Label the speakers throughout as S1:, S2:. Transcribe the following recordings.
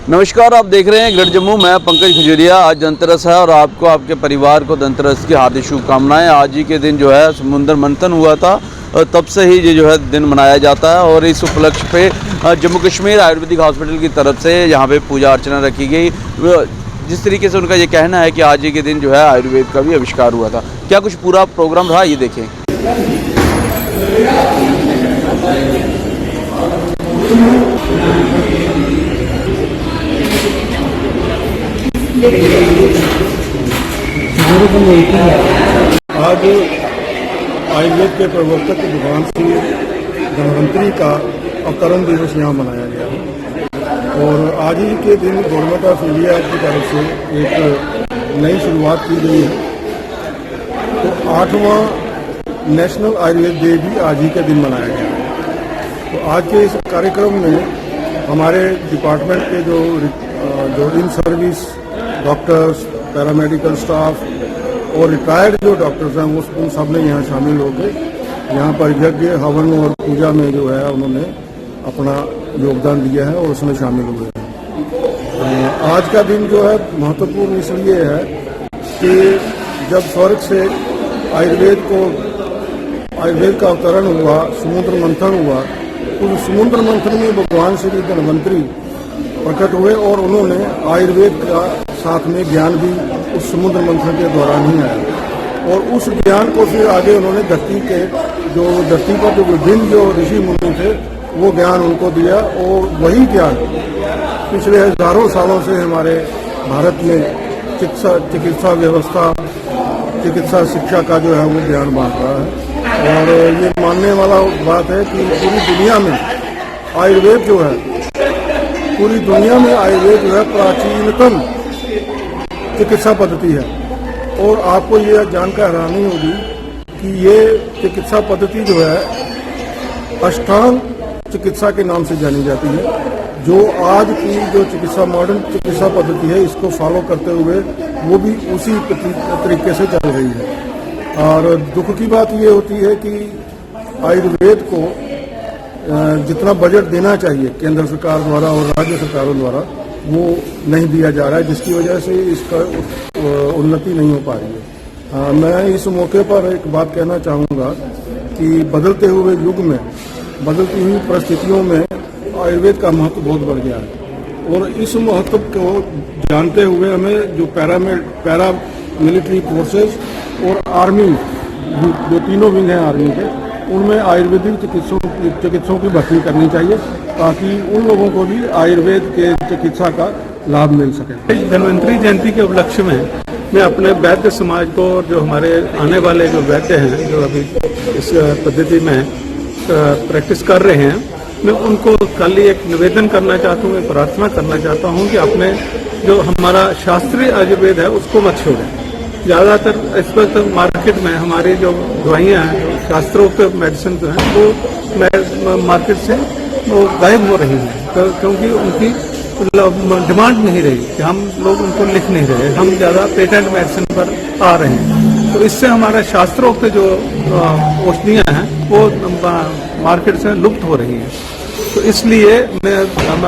S1: नमस्कार, आप देख रहे हैं ग्रेट जम्मू। मैं पंकज खजुरिया। आज धनतेरस है और आपको आपके परिवार को धनतेरस की हार्दिक शुभकामनाएं। आज ही के दिन जो है समुद्र मंथन हुआ था और तब से ही ये जो है दिन मनाया जाता है और इस उपलक्ष्य पे जम्मू कश्मीर आयुर्वेदिक हॉस्पिटल की तरफ से यहाँ पे पूजा अर्चना रखी गई। जिस तरीके से उनका ये कहना है कि आज ही के दिन जो है आयुर्वेद का भी आविष्कार हुआ था। क्या कुछ पूरा प्रोग्राम रहा, ये देखें।
S2: आज आयुर्वेद के प्रवर्तक भगवान श्री धन्वंतरी का अवतरण दिवस यहाँ मनाया गया है और आज ही के दिन गवर्नमेंट ऑफ इंडिया की तरफ से एक नई शुरुआत की गई है। तो 8वां नेशनल आयुर्वेद डे भी आज ही के दिन मनाया गया है। तो आज के इस कार्यक्रम में हमारे डिपार्टमेंट के जो in service doctors, paramedical staff और रिटायर्ड जो डॉक्टर्स हैं उन सब ने यहाँ शामिल होकर यहाँ पर यज्ञ, हवन और पूजा में जो है उन्होंने अपना योगदान दिया है और उसमें शामिल हुए हैं। आज का दिन जो है महत्वपूर्ण इसलिए है कि जब स्वर्ग से आयुर्वेद का अवतरण हुआ, समुद्र मंथन हुआ, तो समुद्र मंथन में भगवान श्री धन्वंतरी प्रकट हुए और उन्होंने आयुर्वेद का साथ में ज्ञान भी उस समुद्र मंथन के दौरान ही आया और उस ज्ञान को फिर आगे उन्होंने धरती पर जो विभिन्न जो ऋषि मुनि थे वो ज्ञान उनको दिया और वही ज्ञान पिछले हजारों सालों से हमारे भारत में चिकित्सा व्यवस्था, चिकित्सा शिक्षा का जो है वो ज्ञान बांट रहा है। और ये मानने वाला बात है कि पूरी दुनिया में आयुर्वेद जो है प्राचीनतम चिकित्सा पद्धति है। और आपको ये जानकर हैरानी होगी कि ये चिकित्सा पद्धति जो है अष्टांग चिकित्सा के नाम से जानी जाती है। जो आज की जो मॉडर्न चिकित्सा पद्धति है इसको फॉलो करते हुए वो भी उसी तरीके से चल रही है। और दुख की बात ये होती है कि आयुर्वेद को जितना बजट देना चाहिए केंद्र सरकार द्वारा और राज्य सरकारों द्वारा वो नहीं दिया जा रहा है, जिसकी वजह से इसका उन्नति नहीं हो पा रही है। मैं इस मौके पर एक बात कहना चाहूँगा कि बदलते हुए युग में, बदलती हुई परिस्थितियों में आयुर्वेद का महत्व बहुत बढ़ गया है और इस महत्व को जानते हुए हमें जो पैरा मिलिट्री फोर्सेस और आर्मी, जो तीनों विंग हैं आर्मी के, उनमें आयुर्वेदिक चिकित्सकों की भर्ती करनी चाहिए ताकि उन लोगों को भी आयुर्वेद के चिकित्सा का लाभ मिल सके।
S3: धन्वंतरी जयंती के उपलक्ष्य में मैं अपने वैद्य समाज को और जो हमारे आने वाले जो वैद्य हैं जो अभी इस पद्धति में प्रैक्टिस कर रहे हैं, मैं उनको कल एक निवेदन करना चाहता हूँ, प्रार्थना करना चाहता हूँ कि अपने जो हमारा शास्त्रीय आयुर्वेद है उसको मत छोड़ें। ज़्यादातर इस वक्त मार्केट में हमारी जो दवाइयाँ हैं, शास्त्रोक्त मेडिसिन जो हैं वो मार्केट से वो गायब हो रही हैं क्योंकि उनकी डिमांड नहीं रही कि हम लोग उनको लिख नहीं रहे, हम ज़्यादा पेटेंट मेडिसिन पर आ रहे हैं। तो इससे हमारा शास्त्रोक्त जो औषधियाँ हैं वो मार्केट से लुप्त हो रही हैं। तो इसलिए मैं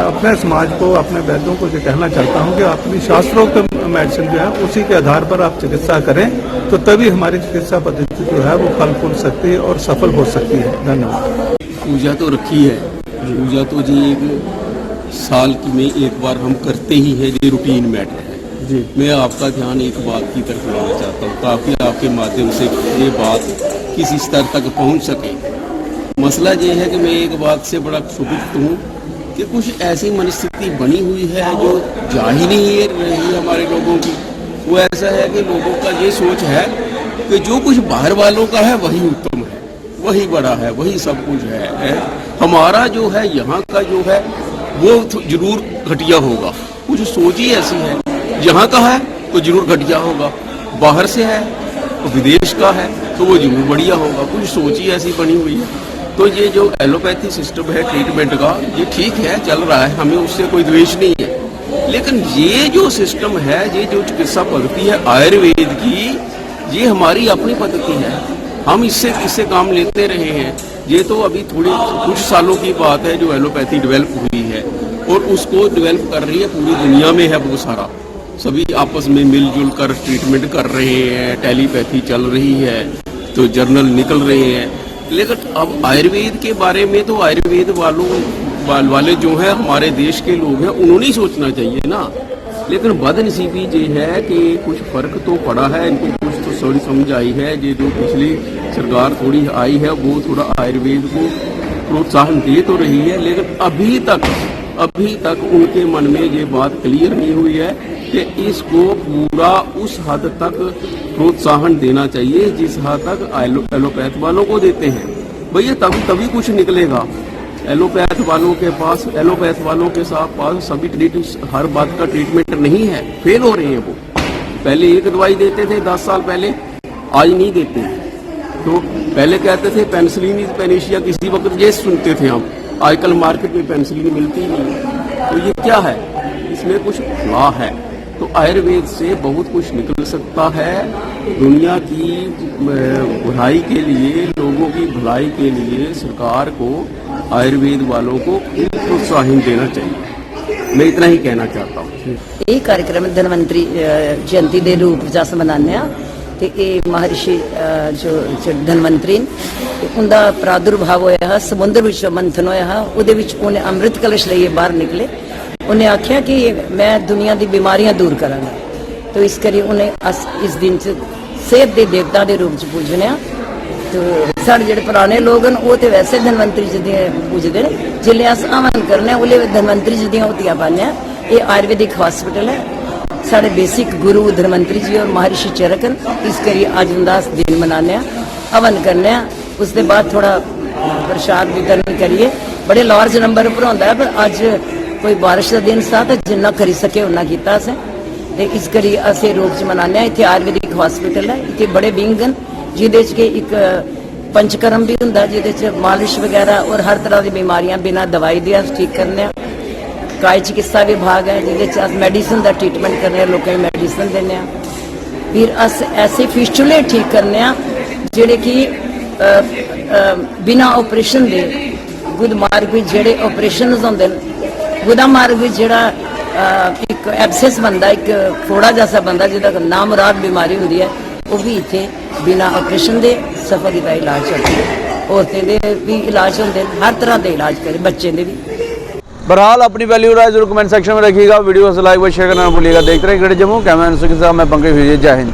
S3: अपने समाज को, अपने वैद्यों को ये कहना चाहता हूँ कि अपनी शास्त्रोक्त मेडिसिन जो है उसी के आधार पर आप चिकित्सा करें, तो तभी हमारी चिकित्सा पद्धति जो है वो फल फूल सकती है और सफल हो सकती है। धन्यवाद।
S4: पूजा तो रखी है, पूजा तो जी एक साल की में एक बार हम करते ही है, ये रूटीन मैटर है जी। मैं आपका ध्यान एक बात की तरफ लाना चाहता हूँ ताकि आपके माध्यम से ये बात किसी स्तर तक पहुँच सके। मसला ये है कि मैं एक बात से बड़ा क्षुभित हूँ कि कुछ ऐसी मनस्थिति बनी हुई है जो जा ही नहीं रही हमारे लोगों की। वो ऐसा है कि लोगों का ये सोच है कि जो कुछ बाहर वालों का है वही उत्तम है, वही बड़ा है, वही सब कुछ है। हमारा जो है यहाँ का जो है वो जरूर घटिया होगा। कुछ सोच ही ऐसी है, यहाँ का है तो जरूर घटिया होगा, बाहर से है तो विदेश का है तो वो जरूर बढ़िया होगा। कुछ सोच ही ऐसी बनी हुई है। तो ये जो एलोपैथी सिस्टम है ट्रीटमेंट का, ये ठीक है, चल रहा है, हमें उससे कोई द्वेष नहीं है। लेकिन ये जो सिस्टम है, ये जो चिकित्सा पद्धति है आयुर्वेद की, ये हमारी अपनी पद्धति है। हम इससे काम लेते रहे हैं ये तो अभी थोड़ी कुछ सालों की बात है जो एलोपैथी डेवलप हुई है, और उसको डेवलप कर रही है पूरी दुनिया में है बहुत सारा, सभी आपस में मिलजुल कर ट्रीटमेंट कर रहे हैं, टेलीपैथी चल रही है, तो जर्नल निकल रहे हैं। लेकिन अब आयुर्वेद के बारे में तो आयुर्वेद वाले जो है हमारे देश के लोग हैं, उन्होंने ही सोचना चाहिए ना। लेकिन बदनसीबी ये है कि कुछ फर्क तो पड़ा है, इनको कुछ तो थोड़ी समझ आई है, ये जो पिछली सरकार थोड़ी आई है वो थोड़ा आयुर्वेद को प्रोत्साहन दे तो रही है, लेकिन अभी तक उनके मन में ये बात क्लियर नहीं हुई है कि इसको पूरा उस हद तक प्रोत्साहन देना चाहिए जिस हद तक एलोपैथ वालों को देते हैं। भैया तभी कुछ निकलेगा। एलोपैथ वालों के साथ सभी हर बात का ट्रीटमेंट नहीं है, फेल हो रहे हैं वो। पहले एक दवाई देते थे 10 साल पहले, आज नहीं देते। तो पहले कहते थे पेनिसिलिन पेनिशिया, किसी वक्त ये सुनते थे हम, आजकल मार्केट में पेनिसिलिन मिलती ही नहीं। तो ये क्या है, इसमें कुछ फ्लॉ है। तो आयुर्वेद से बहुत कुछ निकल सकता है। दुनिया की भलाई के लिए, लोगों की भलाई के लिए सरकार को आयुर्वेद वालों को प्रोत्साहन देना चाहिए। मैं इतना ही कहना चाहता हूँ।
S5: ये कार्यक्रम धनवंतरी जयंती के रूप जस मनाने ते ये महर्षि जो धनवंतरी उनका प्रादुर्भाव होया, समुद्र विच मंथन होया, उहदे विच उन्हें अमृत कलश लिए बाहर निकले। उन्हें आख्या कि मैं दुनिया की बीमारियां दूर करांगा, तो इस करी उन्हें इस दिन सेहत के देवता के रूप च पूजने। तो साढ़े जेडे पुराने लोग हैं वो तो वैसे धनवंतरी जी पूजते हैं, जिले अस हवन करने उसले धनवंतरी जी दियां हुतियां पाने। ये आयुर्वेदिक हॉस्पिटल है, साढ़े बेसिक गुरु धनवंतरी जी और महर्षि चरक हैं, इस करिए अज उनका दिन मनाने, हवन करने। उसके बाद थोड़ा प्रसाद वितरण करिए, बड़े लार्ज नंबर पर होंदा है, पर अज कोई बारिश का दिन सा तो जिन्ना करी सके उन्ना कीता असें, ते इस करी असें रूप च मनाने। इत्थे आयुर्वेदिक हॉस्पिटल है, इत्थे बड़े विंग हैं जिहदे च एक पंचकर्म भी हुंदा, जिहदे च मालिश वगैरह और हर तरह की बीमारियां बिना दवाई दे ठीक करने। काय चिकित्सा विभाग है जिहदे च अस मेडिसिन का ट्रीटमेंट करने, लोगों को मेडिसिन देने। फिर अस ऐसे फिस्टुले ठीक करने जिहड़े कि बिना ऑपरेशन दे गुद मार्ग विच जिहड़े ऑपरेशन होंदे ने, गुदा मार्ग विच जिहड़ा एक एब्सेस बनता, एक फोड़ा जैसा बनता जिहदा नामुराद बीमारी होंदी है, वो भी इत्थे बिना ऑपरेशन दे सफल का इलाज चलता है। औरतें दे भी इलाज होंदे, हर तरह के इलाज करे, बच्चे दे भी।
S1: बहरहाल अपनी वैल्यू राय जरूर कमेंट सेक्शन में रखिएगा, वीडियो को लाइक व शेयर करना भूलिएगा। देखते रहिए ग्रेट जम्मू, कैमरा के साथ मैं पंकज। जय हिंद।